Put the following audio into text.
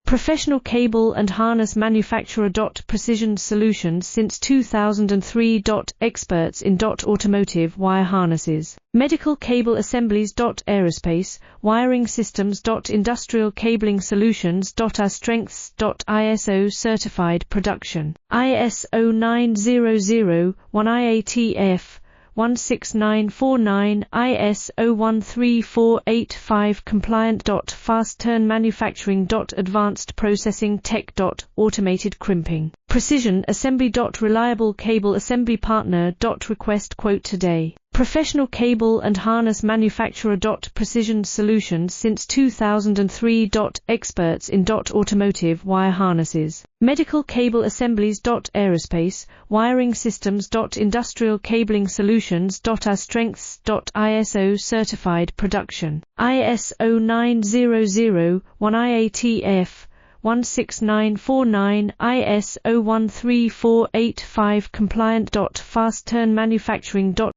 Professional cable and harness manufacturer. Precision solutions since 2003. Experts in automotive wire harnesses. Medical cable assemblies. Aerospace wiring systems. Industrial cabling solutions. Our strengths. ISO certified production. ISO 9001 IATF 16949 ISO 13485 compliant. Fast turn manufacturing. Advanced processing tech. Automated crimping. Precision assembly. Reliable cable assembly partner. Request quote today. Professional cable and harness manufacturer. Precision solutions since 2003. Experts in automotive wire harnesses. Medical cable assemblies. Aerospace wiring systems. Industrial cabling solutions. Our strengths. ISO certified production. ISO 9001 IATF 16949 ISO 13485 compliant. Fast turn manufacturing.